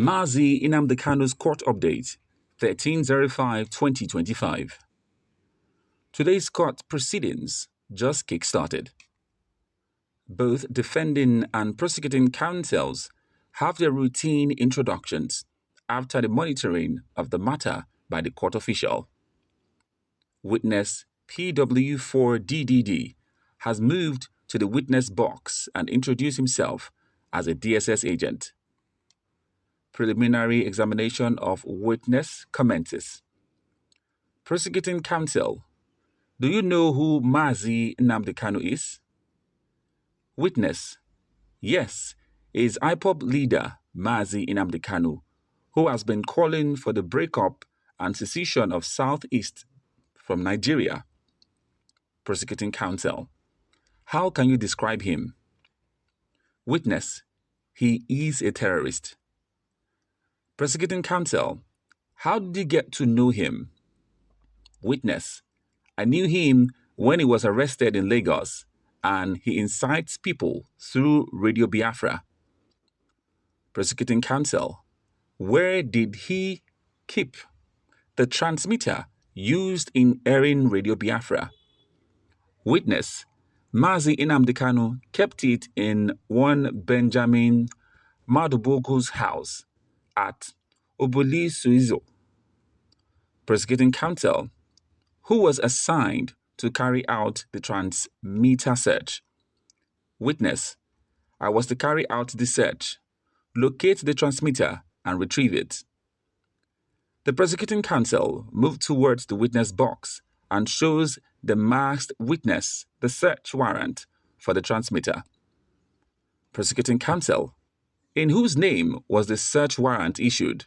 Nnamdikanu's court update, 13/05/2025. Today's court proceedings just kick-started. Both defending and prosecuting counsels have their routine introductions after the monitoring of the matter by the court official. Witness PW4DDD has moved to the witness box and introduced himself as a DSS agent. Preliminary examination of witness commences. Prosecuting counsel: do you know who Nnamdikanu is? Witness: yes, he is IPOB leader Nnamdikanu, who has been calling for the breakup and secession of Southeast from Nigeria. Prosecuting counsel: how can you describe him? Witness: he is a terrorist. Prosecuting counsel: how did you get to know him? Witness: I knew him when he was arrested in Lagos, and he incites people through Radio Biafra. Prosecuting counsel: where did he keep the transmitter used in airing Radio Biafra? Witness: Nnamdikanu kept it in one Benjamin Madubogu's house at Obolisuizo. Prosecuting counsel: who was assigned to carry out the transmitter search? Witness: I was to carry out the search, locate the transmitter, and retrieve it. The prosecuting counsel moved towards the witness box and shows the masked witness the search warrant for the transmitter. Prosecuting counsel: in whose name was the search warrant issued?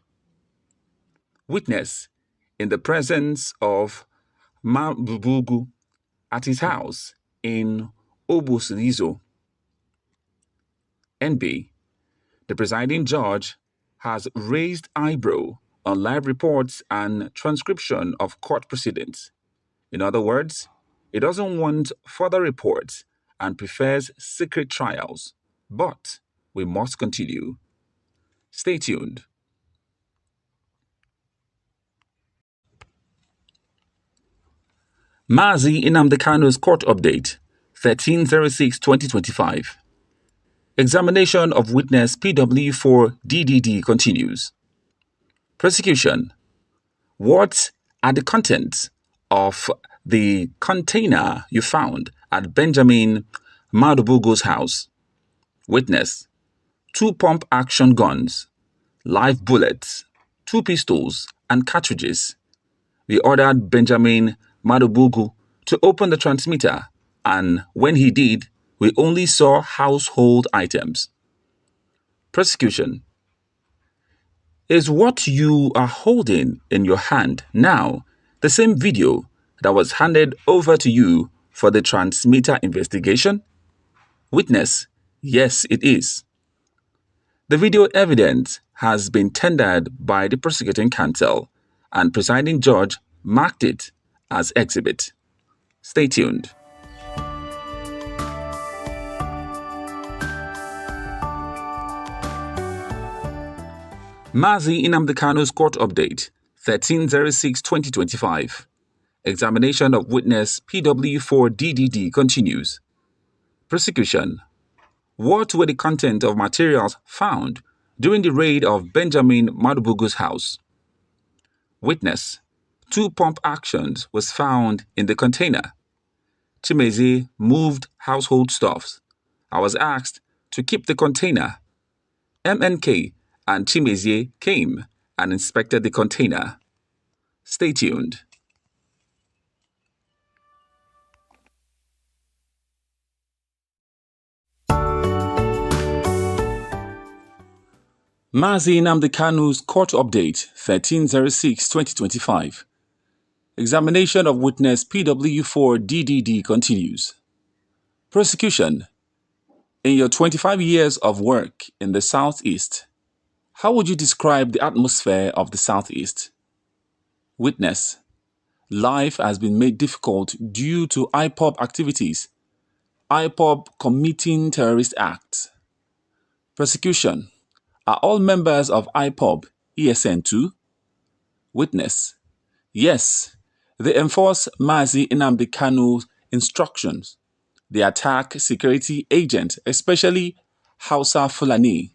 Witness: in the presence of Madubogu at his house in Obosuizo. NB: the presiding judge has raised eyebrow on live reports and transcription of court proceedings. In other words, he doesn't want further reports and prefers secret trials. But we must continue. Stay tuned. Nnamdikanu's court update, 13/06/2025. Examination of witness PW4DDD continues. Prosecution: what are the contents of the container you found at Benjamin Madubogu's house? Witness: 2 pump-action guns, live bullets, 2 pistols, and cartridges. We ordered Benjamin Madubogu to open the transmitter, and when he did, we only saw household items. Prosecution: is what you are holding in your hand now the same video that was handed over to you for the transmitter investigation? Witness: yes, it is. The video evidence has been tendered by the prosecuting counsel, and presiding judge marked it as exhibit. Stay tuned. Nnamdikanu's court update, 13/06/2025. Examination of witness PW4DDD continues. Prosecution: what were the content of materials found during the raid of Benjamin Madubogu's house? Witness: 2 pump actions was found in the container. Chimeze moved household stuffs. I was asked to keep the container. MNK and Chimeze came and inspected the container. Stay tuned. Nnamdikanu's court update, 13/06/2025. Examination of witness PW4DDD continues. Prosecution: in your 25 years of work in the Southeast, how would you describe the atmosphere of the Southeast? Witness: life has been made difficult due to IPOB activities, IPOB committing terrorist acts. Prosecution: Are all members of IPOB ESN too? Witness: Yes, they enforce Mazi Nnamdi Kanu's instructions. They attack security agents, especially Hausa Fulani.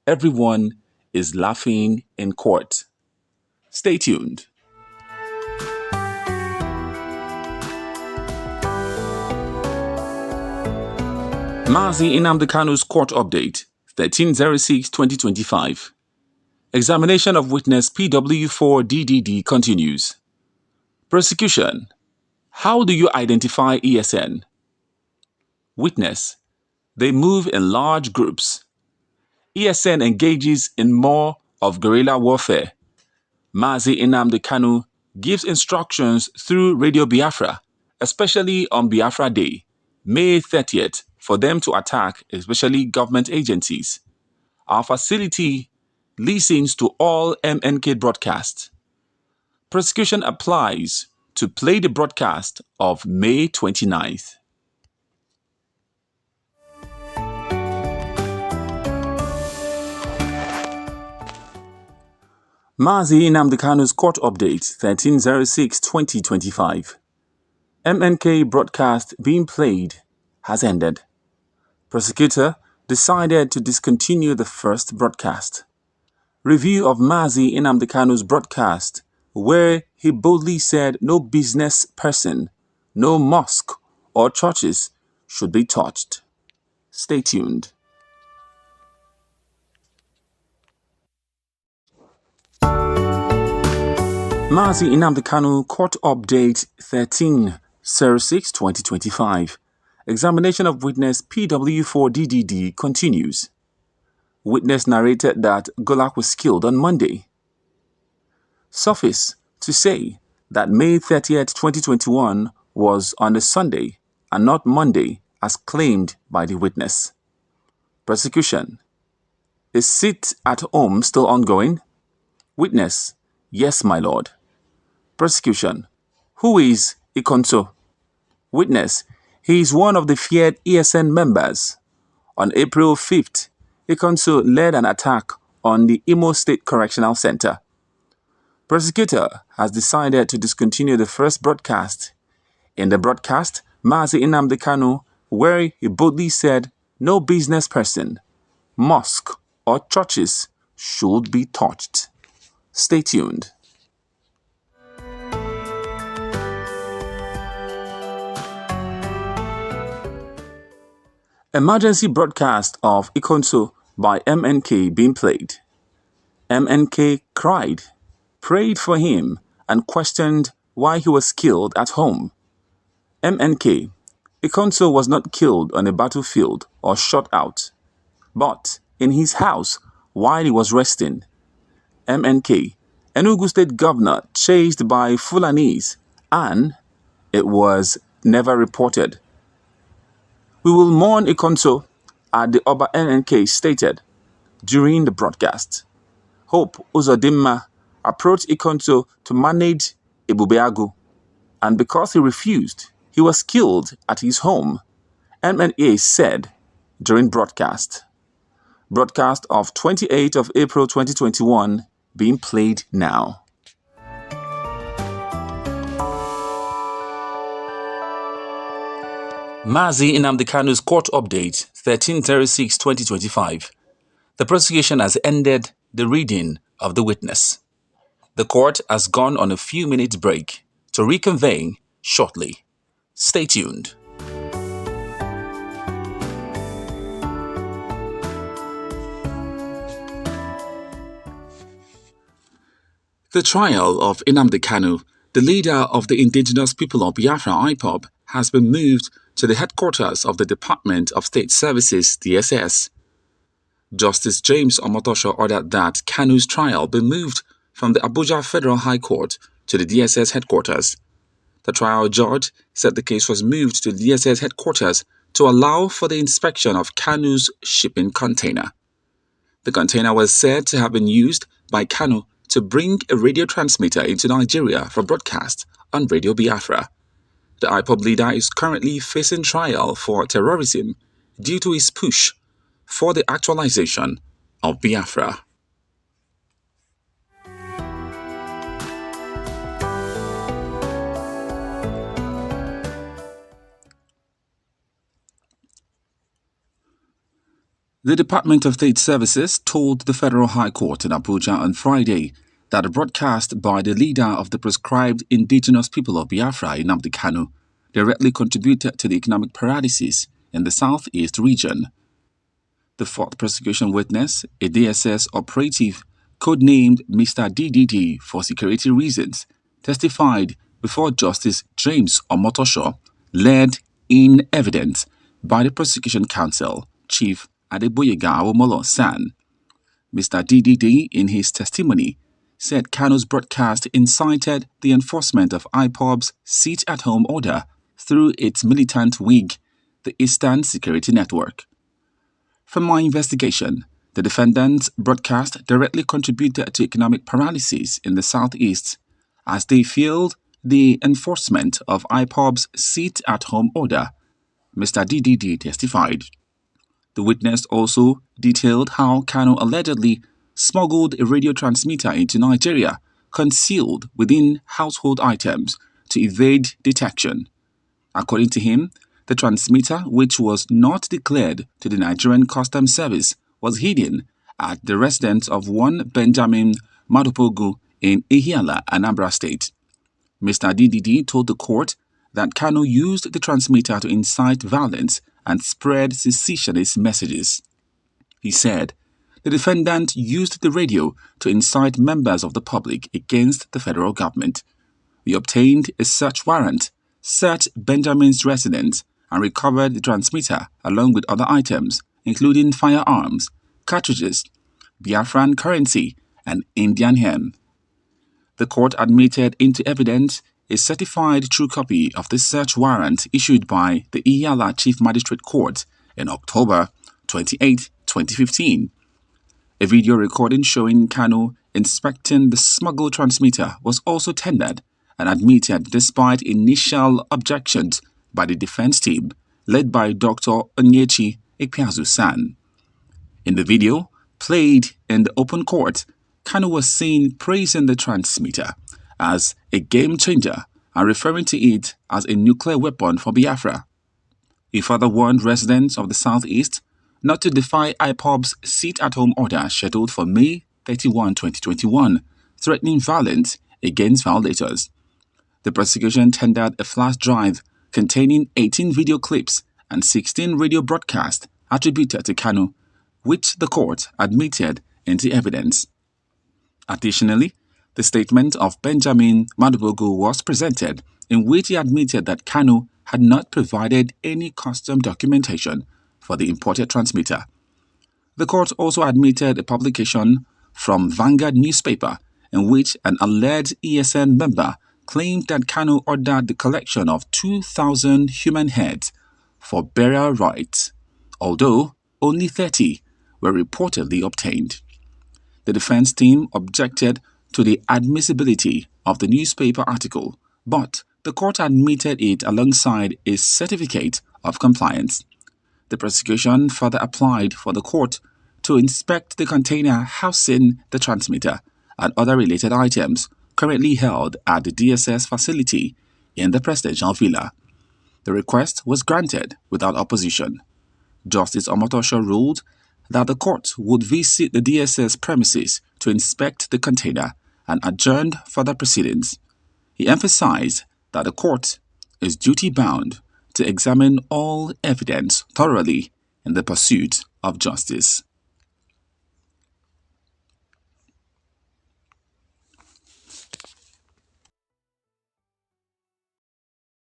Everyone is laughing in court. Stay tuned. Mazi Nnamdi Kanu's court update, 13/06/2025. Examination of witness PW4DDD continues. Prosecution: How do you identify ESN? Witness: They move in large groups. ESN engages in more of guerrilla warfare. Mazi Nnamdi Kanu gives instructions through Radio Biafra, especially on Biafra Day, May 30th, for them to attack especially government agencies. Our facility listens to all MNK broadcasts. Prosecution applies to play the broadcast of May 29th. Mazi Nnamdi Kanu's court update, 13/06/2025. MNK broadcast being played has ended. Prosecutor decided to discontinue the first broadcast. Review of Mazi Nnamdi Kanu's broadcast, where he boldly said no business person, no mosque or churches should be touched. Stay tuned. Mazi Nnamdi Kanu Court Update 13/06/2025. Examination of witness PW4DDD continues. Witness narrated that Golak was killed on Monday. Suffice to say that May 30th, 2021 was on a Sunday and not Monday as claimed by the witness. Prosecution: Is sit at home still ongoing? Witness: Yes, my lord. Prosecution: Who is Ikonso? Witness: He is one of the feared ESN members. On April 5th, Ikonso led an attack on the Imo State Correctional Center. Prosecutor has decided to discontinue the first broadcast. In the broadcast, Mazi Nnamdi Kanu, where he boldly said no business person, mosque or churches should be touched. Stay tuned. Emergency broadcast of Ikonso by MNK being played. MNK cried, prayed for him, and questioned why he was killed at home. MNK: Ikonso was not killed on a battlefield or shot out, but in his house while he was resting. MNK: Enugu State Governor chased by Fulanis, and it was never reported. We will mourn Ikonso, at the Oba MNK stated during the broadcast. Hope Uzodimma approached Ikonso to manage Ebubeagu, and because he refused, he was killed at his home, MNA said during broadcast. Broadcast of 28th of April 2021 being played now. Mazi Nnamdi Kanu's court update, 13/06/2025. The prosecution has ended the reading of the witness. The court has gone on a few minutes break to reconvene shortly. Stay tuned. The trial of Nnamdi Kanu, the leader of the indigenous people of Biafra IPOB, has been moved to the headquarters of the Department of State Services (DSS). Justice James Omotosho ordered that Kanu's trial be moved from the Abuja Federal High Court to the DSS headquarters. The trial judge said the case was moved to the DSS headquarters to allow for the inspection of Kanu's shipping container. The container was said to have been used by Kanu to bring a radio transmitter into Nigeria for broadcast on Radio Biafra. The IPOB leader is currently facing trial for terrorism due to his push for the actualization of Biafra. The Department of State Services told the Federal High Court in Abuja on Friday that a broadcast by the leader of the proscribed indigenous people of Biafra, Nnamdi Kanu, directly contributed to the economic paralysis in the southeast region. The fourth prosecution witness, a DSS operative codenamed Mr. DDD for security reasons, testified before Justice James Omotosho, led in evidence by the prosecution counsel, Chief Adeboyega Awomolo San. Mr. DDD, in his testimony, said Kanu's broadcast incited the enforcement of IPOB's sit-at-home order through its militant wing, the Eastern Security Network. From my investigation, the defendants' broadcast directly contributed to economic paralysis in the southeast as they fueled the enforcement of IPOB's sit-at-home order, Mr. DDD testified. The witness also detailed how Kanu allegedly smuggled a radio transmitter into Nigeria, concealed within household items to evade detection. According to him, the transmitter, which was not declared to the Nigerian Customs Service, was hidden at the residence of one Benjamin Madupogu in Ihiala, Anambra State. Mr. DDD told the court that Kanu used the transmitter to incite violence and spread secessionist messages. He said the defendant used the radio to incite members of the public against the federal government. We obtained a search warrant, searched Benjamin's residence, and recovered the transmitter along with other items, including firearms, cartridges, Biafran currency, and Indian hemp. The court admitted into evidence a certified true copy of the search warrant issued by the Ihiala Chief Magistrate Court in October 28, 2015. A video recording showing Kanu inspecting the smuggled transmitter was also tendered and admitted despite initial objections by the defense team led by Dr. Onyechi Ikpeazu-san. In the video, played in the open court, Kanu was seen praising the transmitter as a game changer and referring to it as a nuclear weapon for Biafra. He further warned residents of the southeast not to defy IPOB's sit-at-home order scheduled for May 31, 2021, threatening violence against violators. The prosecution tendered a flash drive containing 18 video clips and 16 radio broadcasts attributed to Kanu, which the court admitted into evidence. Additionally, the statement of Benjamin Madupogu was presented, in which he admitted that Kanu had not provided any custom documentation for the imported transmitter. The court also admitted a publication from Vanguard newspaper in which an alleged ESN member claimed that Kanu ordered the collection of 2,000 human heads for burial rites, although only 30 were reportedly obtained. The defense team objected to the admissibility of the newspaper article, but the court admitted it alongside a certificate of compliance. The prosecution further applied for the court to inspect the container housing the transmitter and other related items currently held at the DSS facility in the presidential villa. The request was granted without opposition. Justice Omotosho ruled that the court would visit the DSS premises to inspect the container and adjourned further proceedings. He emphasized that the court is duty-bound to examine all evidence thoroughly in the pursuit of justice.